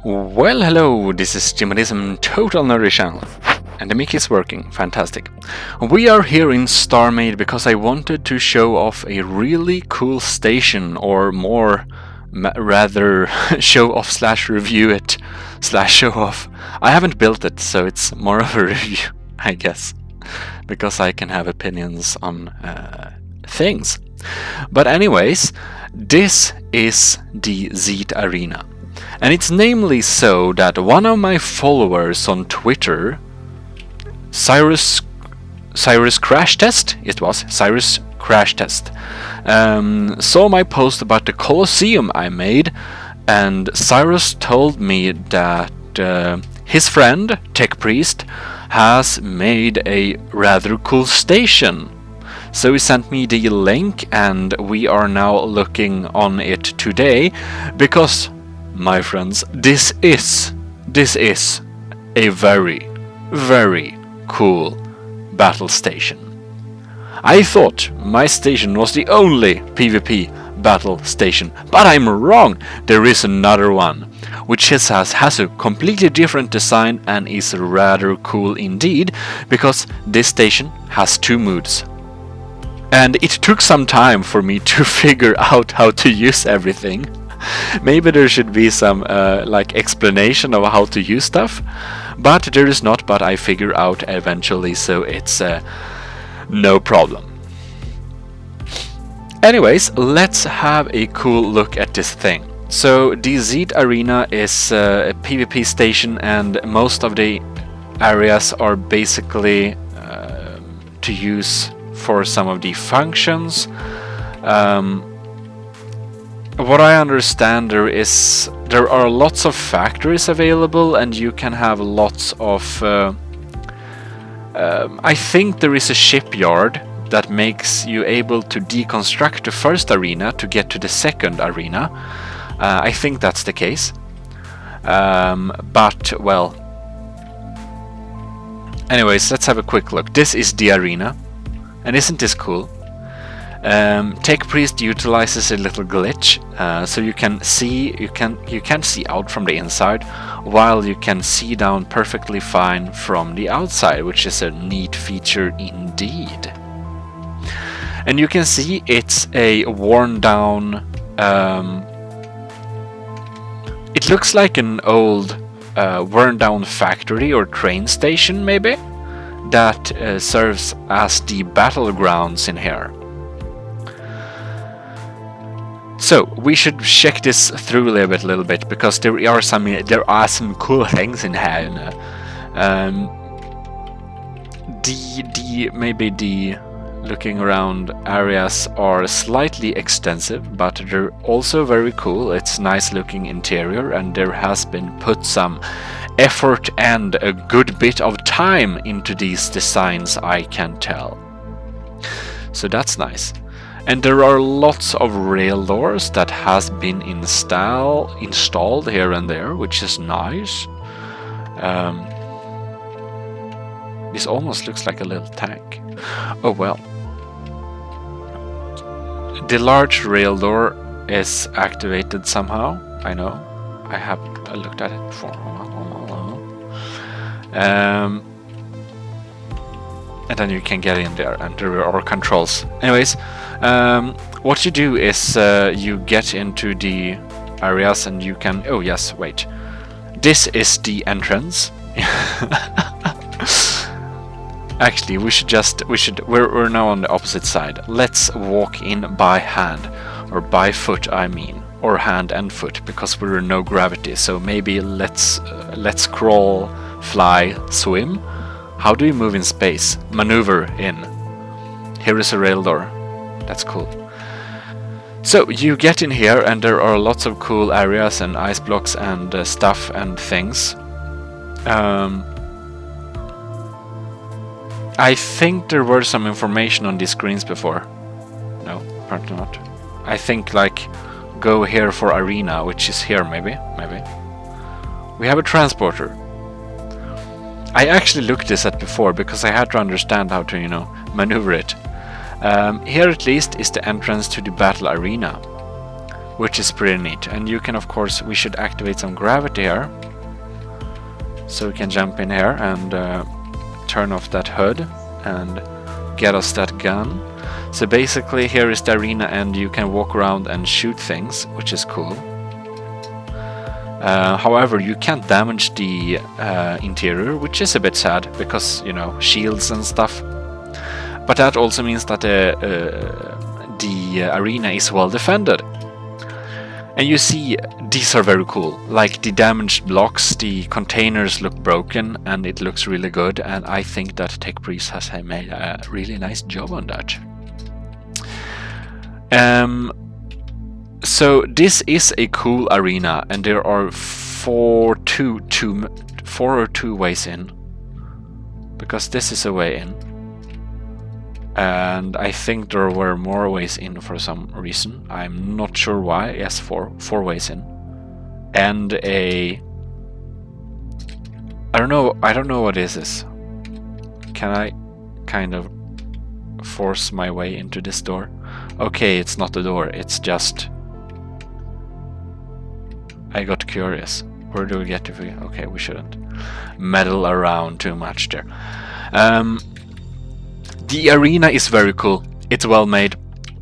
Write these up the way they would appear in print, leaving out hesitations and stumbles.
Well, hello, this is Gmodism Total Nerdy Channel, and the mic is working, fantastic. We are here in StarMade because I wanted to show off a really cool station, or more, rather show off slash review it slash show off. I haven't built it, so it's more of a review, I guess, because I can have opinions on things. But anyways, this is the ZArena. And it's namely so that one of my followers on Twitter, Cyrus Crash Test, saw my post about the Colosseum I made, and Cyrus told me that his friend, Tech Priest, has made a rather cool station. So he sent me the link, and we are now looking on it today, because my friends, this is a very, very cool battle station. I thought my station was the only PvP battle station, but I'm wrong. There is another one, which has a completely different design and is rather cool indeed, because this station has two moods. And it took some time for me to figure out how to use everything. Maybe there should be some explanation of how to use stuff, but there is not, but I figure out eventually, so it's no problem. Anyways, let's have a cool look at this thing. So the ZArena is a PvP station, and most of the areas are basically to use for some of the functions. What I understand, there are lots of factories available, and you can have lots of I think there is a shipyard that makes you able to deconstruct the first arena to get to the second arena. I think that's the case, but well, anyways, let's have a quick look. This is the arena, and isn't this cool? Tech Priest utilizes a little glitch, so you can't see out from the inside, while you can see down perfectly fine from the outside, which is a neat feature indeed. And you can see it's a worn down. It looks like an old worn down factory or train station, maybe, that serves as the battlegrounds in here. So we should check this through a little bit, because there are some cool things in here. Maybe the looking around areas are slightly extensive, but they're also very cool. It's nice looking interior, and there has been put some effort and a good bit of time into these designs, I can tell. So that's nice. And there are lots of rail doors that has been installed here and there, which is nice. This almost looks like a little tank. Oh well. The large rail door is activated somehow. I know. I looked at it before. And then you can get in there, and there are controls. Anyways, what you do is you get into the areas, and you can. Oh yes, wait. This is the entrance. Actually, we're now on the opposite side. Let's walk in by hand, or by foot, I mean, or hand and foot, because we're no gravity. So maybe let's crawl, fly, swim. How do you move in space? Maneuver in. Here is a rail door. That's cool. So you get in here, and there are lots of cool areas and ice blocks and stuff and things. I think there were some information on these screens before. No, apparently not. I think go here for arena, which is here maybe. We have a transporter. I actually looked this at before, because I had to understand how to, maneuver it. Here at least is the entrance to the battle arena. which is pretty neat. And you can, of course, we should activate some gravity here, so we can jump in here and turn off that hood and get us that gun. So basically here is the arena, and you can walk around and shoot things, which is cool. However, you can't damage the interior, which is a bit sad, because, you know, shields and stuff. But that also means that the arena is well defended. And you see, these are very cool. Like the damaged blocks, the containers look broken, and it looks really good. And I think that TechPriest has made a really nice job on that. So this is a cool arena, and there are four or two ways in, because this is a way in, and I think there were more ways in for some reason. I'm not sure why. Yes, four ways in, and I don't know what this is. Can I kind of force my way into this door? Okay, it's not a door, it's just... I got curious. Where do we get to? Okay, we shouldn't meddle around too much there. The arena is very cool. It's well made.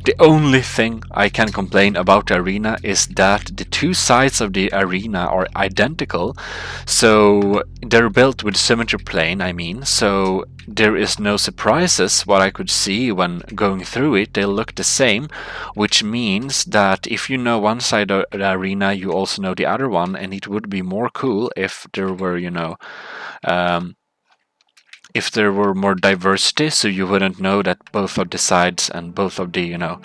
The only thing I can complain about the arena is that the two sides of the arena are identical. So they're built with symmetry plane, I mean. So there is no surprises. What I could see when going through it, they look the same, which means that if you know one side of the arena, you also know the other one, and it would be more cool if there were, you know, if there were more diversity, so you wouldn't know that both of the sides and both of the, you know,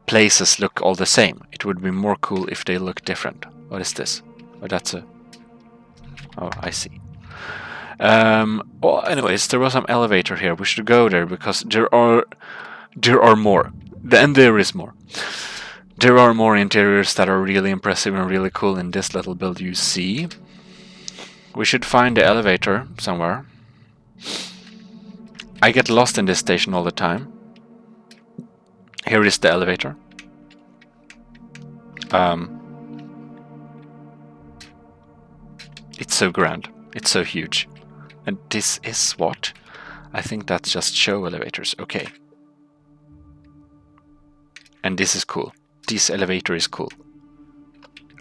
places look all the same. It would be more cool if they look different. What is this? Oh, that's a... Oh, I see. Well, anyways, there was some elevator here. We should go there, because there are more. And there is more. There are more interiors that are really impressive and really cool in this little build you see. We should find the elevator somewhere. I get lost in this station all the time. Here is the elevator. It's so grand. It's so huge. And this is what? I think that's just show elevators. Okay. And this is cool. This elevator is cool.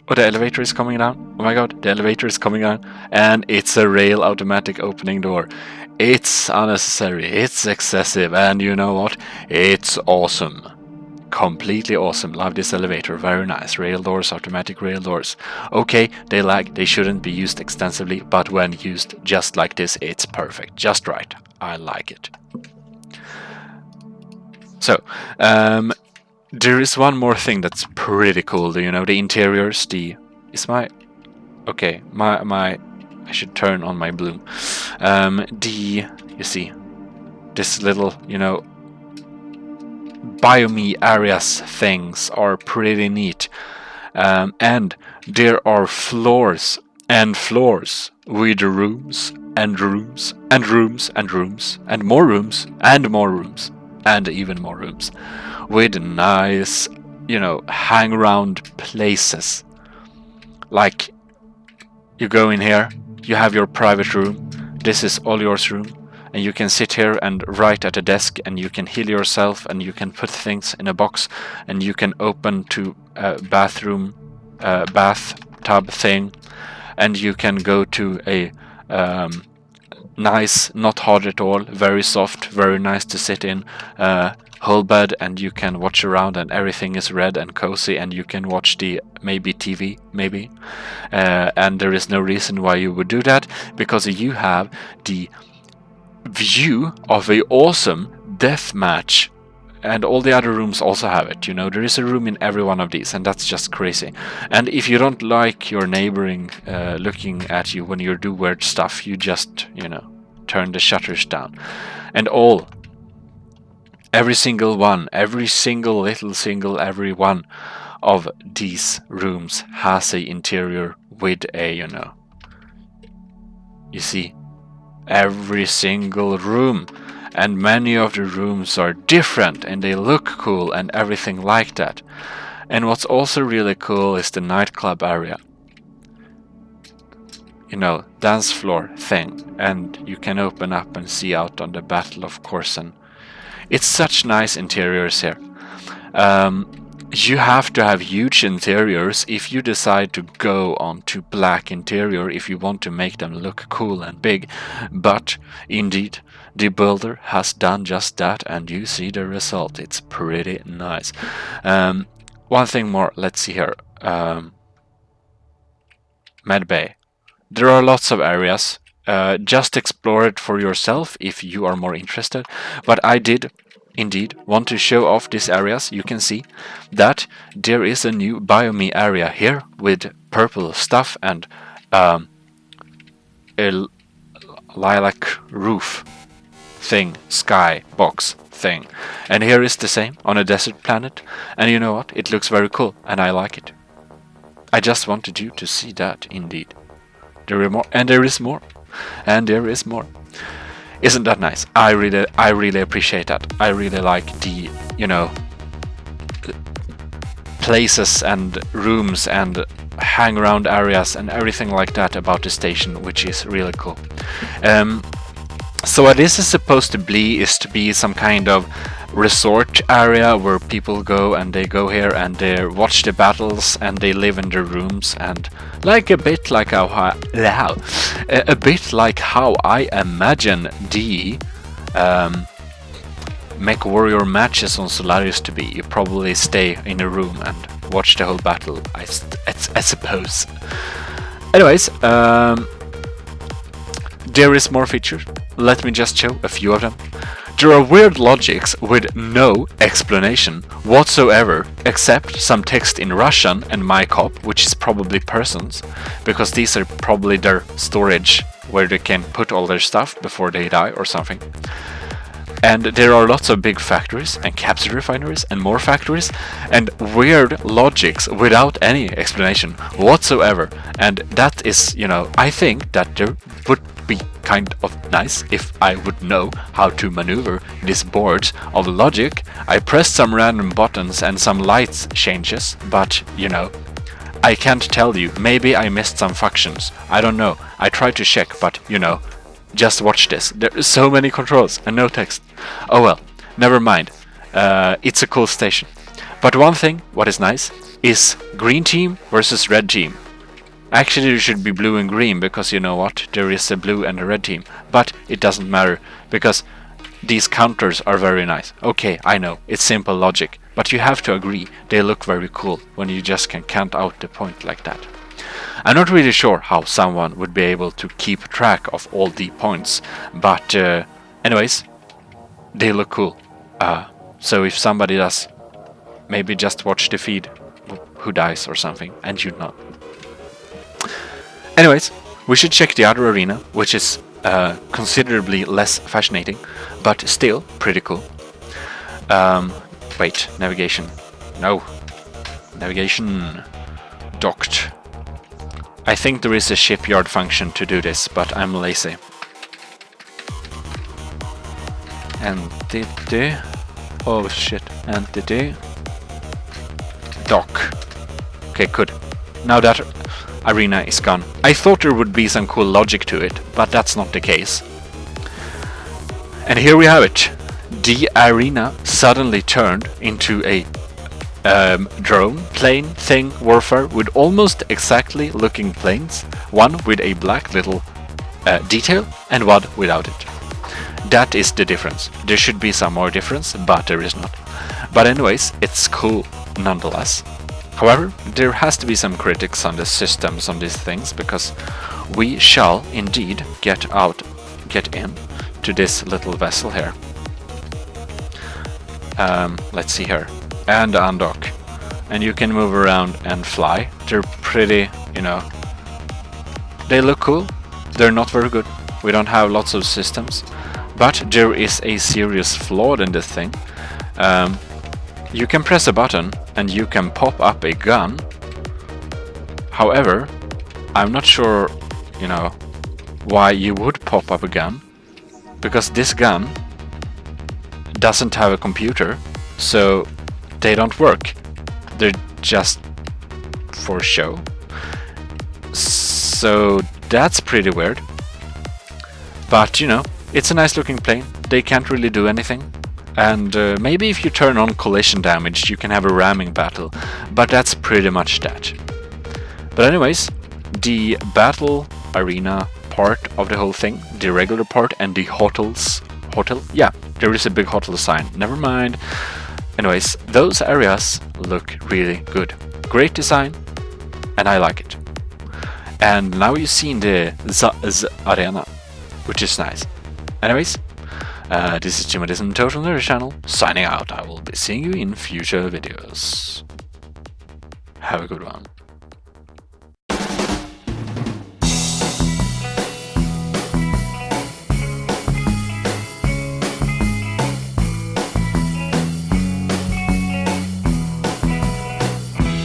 Oh, the elevator is coming down. Oh my god, the elevator is coming down. And it's a rail automatic opening door. It's unnecessary, it's excessive, and you know what? It's awesome. Completely awesome. Love this elevator. Very nice. Rail doors, automatic rail doors. Okay, they shouldn't be used extensively, but when used just like this, it's perfect. Just right. I like it. So, there is one more thing that's pretty cool. You know, the interiors, okay, I should turn on my bloom. You see, this little, you know, biome areas things are pretty neat. And there are floors and floors with rooms and rooms and rooms and rooms and more rooms and more rooms and even more rooms with nice, you know, hang around places. Like, you go in here, you have your private room, this is all yours room, and you can sit here and write at a desk, and you can heal yourself, and you can put things in a box, and you can open to a bathroom, bathtub thing, and you can go to a nice, not hard at all, very soft, very nice to sit in, whole bed, and you can watch around, and everything is red and cozy, and you can watch the maybe TV, maybe, and there is no reason why you would do that, because you have the view of a awesome death match, and all the other rooms also have it. You know, there is a room in every one of these, and that's just crazy. And if you don't like your neighboring looking at you when you do weird stuff, you just, you know, turn the shutters down. And every single one of these rooms has a interior with a, you know, you see, every single room, and many of the rooms are different and they look cool and everything like that. And what's also really cool is the nightclub area. You know, dance floor thing, and you can open up and see out on the Battle of Corson. It's such nice interiors here. You have to have huge interiors if you decide to go on to black interior if you want to make them look cool and big. But indeed, the builder has done just that, and you see the result. It's pretty nice. One thing more, let's see here. Med Bay. There are lots of areas. Just explore it for yourself if you are more interested. But I did indeed want to show off these areas. You can see that there is a new biome area here with purple stuff and a lilac roof thing, sky box thing. And here is the same on a desert planet. And you know what? It looks very cool and I like it. I just wanted you to see that indeed. There are more, and there is more, and there is more. Isn't that nice? I really appreciate that. I really like the, you know, places and rooms and hang around areas and everything like that about the station, which is really cool. So what this is supposed to be is to be some kind of resort area where people go and they go here and they watch the battles and they live in their rooms, and a bit like how I imagine the Mech Warrior matches on Solaris to be. You probably stay in a room and watch the whole battle, I suppose. Anyways, there is more features. Let me just show a few of them. There are weird logics with no explanation whatsoever, except some text in Russian and my cop, which is probably persons, because these are probably their storage where they can put all their stuff before they die or something. And there are lots of big factories and capsule refineries and more factories and weird logics without any explanation whatsoever. And that is, you know, I think that there would be kind of nice if I would know how to maneuver this board of logic. I pressed some random buttons and some lights changes, but you know, I can't tell you. Maybe I missed some functions. I don't know. I tried to check, but you know, just watch this. There are so many controls and no text. Oh well, never mind. It's a cool station. But one thing, what is nice, is green team versus red team. Actually, it should be blue and green, because you know what? There is a blue and a red team. But it doesn't matter, because these counters are very nice. Okay, I know, it's simple logic. But you have to agree, they look very cool when you just can count out the point like that. I'm not really sure how someone would be able to keep track of all the points. But anyways, they look cool. So if somebody does, maybe just watch the feed who dies or something, and you'd know. Anyways, we should check the other arena, which is considerably less fascinating, but still pretty cool. Wait, navigation. No. Navigation. Docked. I think there is a shipyard function to do this, but I'm lazy. Entity. Oh shit. Entity. Dock. Okay, good. Now that arena is gone. I thought there would be some cool logic to it, but that's not the case. And here we have it. The arena suddenly turned into a drone plane thing warfare with almost exactly looking planes, one with a black little detail and one without it. That is the difference. There should be some more difference, but there is not. But anyways, it's cool nonetheless. However, there has to be some critics on the systems on these things, because we shall indeed get in to this little vessel here. Let's see here. And undock. And you can move around and fly. They're pretty, you know, they look cool. They're not very good. We don't have lots of systems. But there is a serious flaw in this thing. You can press a button and you can pop up a gun. However, I'm not sure, you know, why you would pop up a gun, because this gun doesn't have a computer, so they don't work. They're just for show. So that's pretty weird. But you know, it's a nice looking plane. They can't really do anything. And maybe if you turn on collision damage you can have a ramming battle, but that's pretty much that. But anyways, the battle arena part of the whole thing, the regular part, and the hotel? Yeah, there is a big hotel sign, never mind. Anyways, those areas look really good. Great design, and I like it. And now you've seen the ZArena, which is nice. Anyways, this is Gmodism Total Nerd Channel, signing out. I will be seeing you in future videos. Have a good one.